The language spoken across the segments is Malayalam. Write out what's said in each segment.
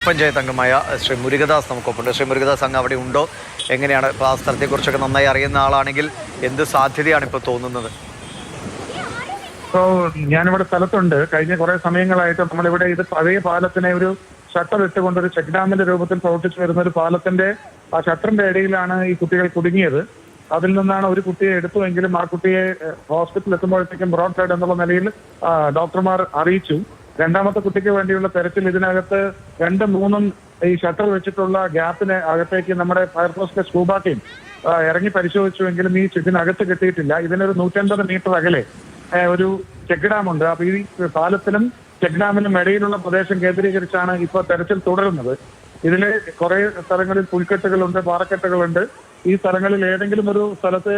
പഞ്ചായത്ത് അംഗമായ ശ്രീ മുരുകദാസ് നമുക്കൊപ്പുണ്ട്. ശ്രീ മുരുകദാസ് അങ്ങ് അവിടെ ഉണ്ടോ? എങ്ങനെയാണ് ഇപ്പോൾ ആ സ്ഥലത്തെക്കുറിച്ചൊക്കെ നന്നായി അറിയുന്ന ആളാണെങ്കിൽ എന്ത് സാധ്യതയാണ് ഇപ്പോൾ തോന്നുന്നത്? ഇപ്പോൾ ഞാനിവിടെ സ്ഥലത്തുണ്ട്. കഴിഞ്ഞ കുറെ സമയങ്ങളായിട്ട് നമ്മളിവിടെ ഇത് പഴയ പാലത്തിനെ ഒരു ഷട്ടർ ഇട്ടുകൊണ്ട് ഒരു ചെക്ക് ഡാമിന്റെ രൂപത്തിൽ പ്രവർത്തിച്ചു വരുന്ന ഒരു പാലത്തിന്റെ ആ ഷട്ടറിന്റെ ഇടയിലാണ് ഈ കുട്ടികൾ കുടുങ്ങിയത്. അതിൽ നിന്നാണ് ഒരു കുട്ടിയെ എടുത്തുവെങ്കിലും ആ കുട്ടിയെ ഹോസ്പിറ്റലിൽ എത്തുമ്പോഴത്തേക്കും ബ്രോഡ് സൈഡ് എന്നുള്ള നിലയിൽ ഡോക്ടർമാർ അറിയിച്ചു. രണ്ടാമത്തെ കുട്ടിക്ക് വേണ്ടിയുള്ള തെരച്ചിൽ ഇതിനകത്ത് 2-3 ഈ ഷട്ടർ വെച്ചിട്ടുള്ള ഗ്യാപ്പിന് അകത്തേക്ക് നമ്മുടെ ഫയർഫോഴ്സിന്റെ സ്കൂബ ടീം ഇറങ്ങി പരിശോധിച്ചുവെങ്കിലും ഈ ഇതിനകത്ത് കിട്ടിയിട്ടില്ല. ഇതിനൊരു 150 മീറ്റർ അകലെ ഒരു ചെക്ക് ഡാം ഉണ്ട്. അപ്പൊ ഈ പാലത്തിനും ചെക്ക് ഡാമിനും ഇടയിലുള്ള പ്രദേശം കേന്ദ്രീകരിച്ചാണ് ഇപ്പോൾ തെരച്ചിൽ തുടരുന്നത്. ഇതില് കുറെ സ്ഥലങ്ങളിൽ പുൽക്കെട്ടുകളുണ്ട്, പാറക്കെട്ടുകളുണ്ട്. ഈ സ്ഥലങ്ങളിൽ ഏതെങ്കിലും ഒരു സ്ഥലത്ത്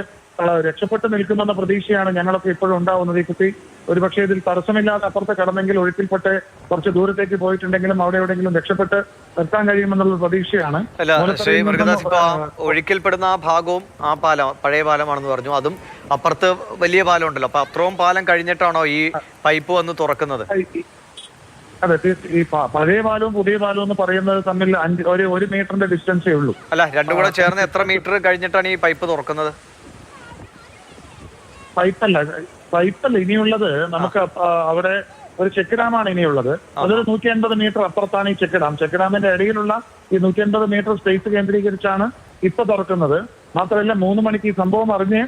രക്ഷപ്പെട്ട് നിൽക്കുമെന്ന പ്രതീക്ഷയാണ് ഞങ്ങളൊക്കെ ഇപ്പോഴും ഉണ്ടാവുന്നത്. ഈ കുട്ടി ഒരുപക്ഷെ ഇതിൽ തടസ്സമില്ലാതെ അപ്പുറത്ത് കടന്നെങ്കിൽ ഒഴുക്കിൽപ്പെട്ട് കുറച്ച് ദൂരത്തേക്ക് പോയിട്ടുണ്ടെങ്കിലും അവിടെ എവിടെയെങ്കിലും രക്ഷപ്പെട്ട് നിർത്താൻ കഴിയുമെന്നുള്ള പ്രതീക്ഷയാണ്. ശ്രീ മുരുകദാസ്, ഇപ്പൊ ഒഴുക്കിൽപ്പെടുന്ന ആ ഭാഗവും ആ പാലം പഴയ പാലമാണെന്ന് പറഞ്ഞു. അതും അപ്പുറത്ത് വലിയ പാലം ഉണ്ടല്ലോ. അപ്പൊ അത്രയും പാലം കഴിഞ്ഞിട്ടാണോ ഈ പൈപ്പ് വന്ന് തുറക്കുന്നത്? അതെ, ഈ പഴയ പാലവും പുതിയ പാലവും എന്ന് പറയുന്നത് തമ്മിൽ 1 മീറ്ററിന്റെ ഡിസ്റ്റൻസേ ഉള്ളൂ. അല്ല, രണ്ടും കൂടെ ചേർന്ന് എത്ര മീറ്റർ കഴിഞ്ഞിട്ടാണ് ഈ പൈപ്പ് തുറക്കുന്നത്? പൈപ്പല്ല ഇനിയുള്ളത്. നമുക്ക് അവിടെ ഒരു ചെക്ക് ഡാമാണ് ഇനിയുള്ളത്. അതൊരു 150 മീറ്റർ അപ്പുറത്താണ് ഈ ചെക്ക് ഡാം. ചെക്ക് ഡാമിന്റെ ഇടയിലുള്ള ഈ 150 മീറ്റർ സ്പേസ് കേന്ദ്രീകരിച്ചാണ് ഇപ്പൊ തുറക്കുന്നത്. മാത്രമല്ല 3 മണിക്ക് ഈ സംഭവം അറിഞ്ഞ്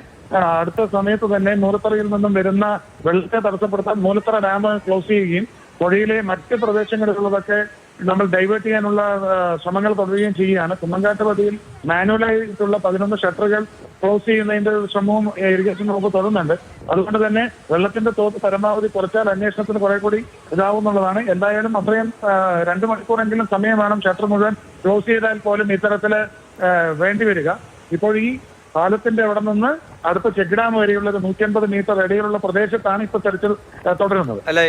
അടുത്ത സമയത്ത് തന്നെ മൂലത്തറയിൽ നിന്നും വരുന്ന വെള്ളത്തെ തടസ്സപ്പെടുത്താൻ മൂലത്തറ ഡാം ക്ലോസ് ചെയ്യുകയും പുഴയിലെ മറ്റ് പ്രദേശങ്ങളിലുള്ളതൊക്കെ നമ്മൾ ഡൈവേർട്ട് ചെയ്യാനുള്ള ശ്രമങ്ങൾ തുടരുകയും ചെയ്യുകയാണ്. കുമ്മങ്കാട്ട് പതിയിൽ മാനുവലായിട്ടുള്ള 11 ഷട്ടറുകൾ ക്ലോസ് ചെയ്യുന്നതിന്റെ ശ്രമവും ഇറിഗേഷൻ വകുപ്പ് തുടരുന്നുണ്ട്. അതുകൊണ്ട് തന്നെ വെള്ളത്തിന്റെ തോത് പരമാവധി കുറച്ചാൽ അന്വേഷണത്തിന് കുറെ കൂടി ഇതാവുന്നുള്ളതാണ്. എന്തായാലും അത്രയും 2 മണിക്കൂറെങ്കിലും സമയം വേണം ഷട്ടർ മുഴുവൻ ക്ലോസ് ചെയ്താൽ പോലും ഇത്തരത്തില് വേണ്ടിവരിക. ഇപ്പോൾ ഈ പാലത്തിന്റെ അവിടെ നിന്ന് അടുത്ത ചെക്ക് ഡാം വരെയുള്ളത് 150 മീറ്റർ ഇടയിലുള്ള പ്രദേശത്താണ് ഇപ്പൊ തെരച്ചിൽ തുടരുന്നത്. അല്ല,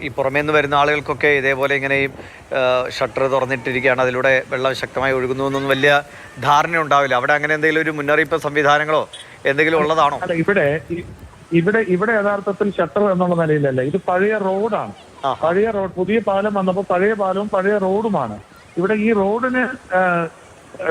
ഈ പുറമേ നിന്ന് വരുന്ന ആളുകൾക്കൊക്കെ ഇതേപോലെ ഇങ്ങനെ ഈ ഷട്ടർ തുറന്നിട്ടിരിക്കുകയാണ്, അതിലൂടെ വെള്ളം ശക്തമായി ഒഴുകുന്നു എന്നൊന്നും വലിയ ധാരണ ഉണ്ടാവില്ല. അവിടെ അങ്ങനെ എന്തെങ്കിലും ഒരു മുന്നറിയിപ്പ് സംവിധാനങ്ങളോ എന്തെങ്കിലും ഉള്ളതാണോ? അല്ല, ഇവിടെ യഥാർത്ഥത്തിൽ ഷട്ടർ എന്നുള്ള നിലയിലല്ല. ഇത് പഴയ റോഡാണ്. പഴയ റോഡ്, പുതിയ പാലം വന്നപ്പോൾ പഴയ പാലവും പഴയ റോഡുമാണ്. ഇവിടെ ഈ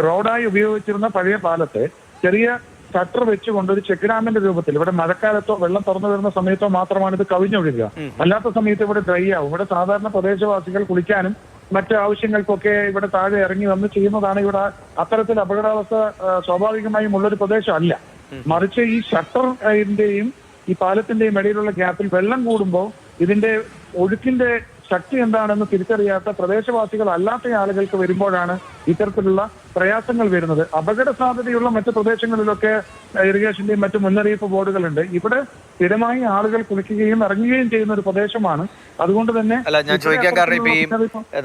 റോഡായി ഉപയോഗിച്ചിരുന്ന പഴയ പാലത്തെ ചെറിയ ഷട്ടർ വെച്ചുകൊണ്ട് ഒരു ചെക്ക് ഡാമിന്റെ രൂപത്തിൽ ഇവിടെ മഴക്കാലത്തോ വെള്ളം തുറന്നു വരുന്ന സമയത്തോ മാത്രമാണ് ഇത് കവിഞ്ഞൊഴുകുക. അല്ലാത്ത സമയത്ത് ഇവിടെ ഡ്രൈ ആവും. ഇവിടെ സാധാരണ പ്രദേശവാസികൾ കുളിക്കാനും മറ്റു ആവശ്യങ്ങൾക്കൊക്കെ ഇവിടെ താഴെ ഇറങ്ങി വന്ന് ചെയ്യുന്നതാണ്. ഇവിടെ അത്തരത്തിൽ അപകടാവസ്ഥ സ്വാഭാവികമായും ഉള്ളൊരു പ്രദേശമല്ല. മറിച്ച് ഈ ഷട്ടറിന്റെയും ഈ പാലത്തിന്റെയും ഇടയിലുള്ള ഗ്യാപ്പിൽ വെള്ളം കൂടുമ്പോൾ ഇതിന്റെ ഒഴുക്കിന്റെ ശക്തി എന്താണെന്ന് തിരിച്ചറിയാത്ത പ്രദേശവാസികൾ അല്ലാത്ത ആളുകൾക്ക് വരുമ്പോഴാണ് ഇത്തരത്തിലുള്ള പ്രയാസങ്ങൾ വരുന്നത്. അപകട സാധ്യതയുള്ള മറ്റു പ്രദേശങ്ങളിലൊക്കെ ഇറിഗേഷന്റെയും മറ്റു മുന്നറിയിപ്പ് ബോർഡുകളുണ്ട്. ഇവിടെ സ്ഥിരമായി ആളുകൾ കുളിക്കുകയും ഇറങ്ങുകയും ചെയ്യുന്ന ഒരു പ്രദേശമാണ്. അതുകൊണ്ട് തന്നെ അല്ല, ഞാൻ ചോദിക്കാൻ കാരണം ഇപ്പൊ ഈ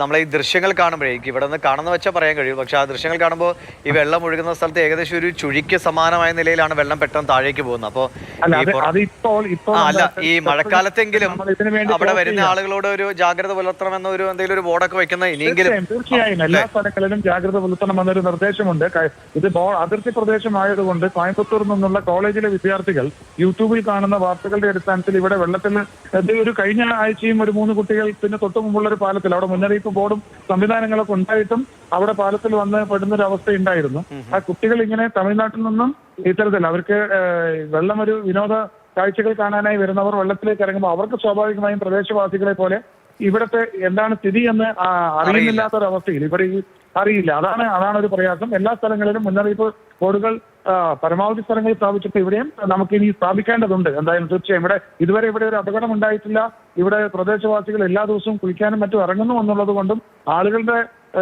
നമ്മളെ ഈ ദൃശ്യങ്ങൾ കാണുമ്പോഴേ ഇവിടെ നിന്ന് കാണുന്ന വെച്ചാൽ പറയാൻ കഴിയും. പക്ഷെ ആ ദൃശ്യങ്ങൾ കാണുമ്പോൾ ഈ വെള്ളം ഒഴുകുന്ന സ്ഥലത്ത് ഏകദേശം ഒരു ചുഴിക്ക് സമാനമായ നിലയിലാണ് വെള്ളം പെട്ടെന്ന് താഴേക്ക് പോകുന്നത്. അപ്പൊ അല്ല, ഈ മഴക്കാലത്തെങ്കിലും അവിടെ വരുന്ന ആളുകളോട് ഒരു ജാഗ്രത പുലർത്തണമെന്ന ഒരു എന്തെങ്കിലും ഒരു ബോർഡൊക്കെ വെക്കുന്ന ഇനിയെങ്കിലും തീർച്ചയായും എല്ലാ സ്ഥലങ്ങളിലും ജാഗ്രത പുലർത്തണമെന്നൊരു നിർദ്ദേശമുണ്ട്. ഇത് അതിർത്തി പ്രദേശമായതുകൊണ്ട് കോയമ്പത്തൂർ നിന്നുള്ള കോളേജിലെ വിദ്യാർത്ഥികൾ യൂട്യൂബിൽ കാണുന്ന വാർത്തകളുടെ അടിസ്ഥാനത്തിൽ ഇവിടെ വെള്ളത്തിൽ ഒരു കഴിഞ്ഞ ആഴ്ചയും ഒരു 3 കുട്ടികൾ പിന്നെ തൊട്ടു മുമ്പുള്ള ഒരു പാലത്തിൽ അവിടെ മുന്നറിയിപ്പ് ബോർഡും സംവിധാനങ്ങളൊക്കെ ഉണ്ടായിട്ടും അവിടെ പാലത്തിൽ വന്ന് പെടുന്നൊരു അവസ്ഥ ഉണ്ടായിരുന്നു. ആ കുട്ടികൾ ഇങ്ങനെ തമിഴ്നാട്ടിൽ നിന്നും ഇത്തരത്തിൽ അവർക്ക് വെള്ളം ഒരു വിനോദ കാഴ്ചകൾ കാണാനായി വരുന്നവർ വെള്ളത്തിലേക്ക് ഇറങ്ങുമ്പോൾ അവർക്ക് സ്വാഭാവികമായും പ്രദേശവാസികളെ പോലെ ഇവിടുത്തെ എന്താണ് സ്ഥിതി എന്ന് അറിയുന്നില്ലാത്തൊരവസ്ഥയിൽ ഇവിടെ അറിയില്ല. അതാണ് ഒരു പ്രയാസം. എല്ലാ സ്ഥലങ്ങളിലും മുന്നറിയിപ്പ് ബോർഡുകൾ പരമാവധി സ്ഥലങ്ങളിൽ സ്ഥാപിച്ചിട്ട് ഇവിടെയും നമുക്കിനി സ്ഥാപിക്കേണ്ടതുണ്ട്. എന്തായാലും തീർച്ചയായും ഇതുവരെ ഇവിടെ ഒരു അപകടം ഉണ്ടായിട്ടില്ല. ഇവിടെ പ്രദേശവാസികൾ എല്ലാ ദിവസവും കുളിക്കാനും മറ്റും ഇറങ്ങുന്നു എന്നുള്ളത് കൊണ്ടും ആളുകളുടെ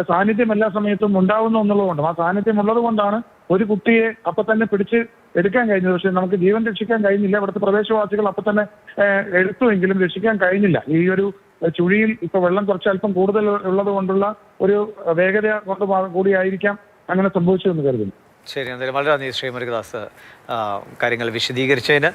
സാന്നിധ്യം എല്ലാ സമയത്തും ഉണ്ടാവുന്നു എന്നുള്ളതുകൊണ്ടും ആ സാന്നിധ്യം ഉള്ളത് കൊണ്ടാണ് ഒരു കുട്ടിയെ അപ്പൊ തന്നെ പിടിച്ച് എടുക്കാൻ കഴിഞ്ഞത്. പക്ഷെ നമുക്ക് ജീവൻ രക്ഷിക്കാൻ കഴിഞ്ഞില്ല. ഇവിടുത്തെ പ്രദേശവാസികൾ അപ്പൊ തന്നെ എടുത്തുവെങ്കിലും രക്ഷിക്കാൻ കഴിഞ്ഞില്ല. ഈ ഒരു ചുഴിയിൽ ഇപ്പൊ വെള്ളം കുറച്ചല്പം കൂടുതൽ ഉള്ളത് കൊണ്ടുള്ള ഒരു വേഗത കൊണ്ട് കൂടിയായിരിക്കാം അങ്ങനെ സംഭവിച്ചതെന്ന് കരുതുന്നു. ശരി, എന്തായാലും വളരെ നന്ദി ശ്രീ മുരുകദാസ് കാര്യങ്ങൾ വിശദീകരിച്ചതിന്.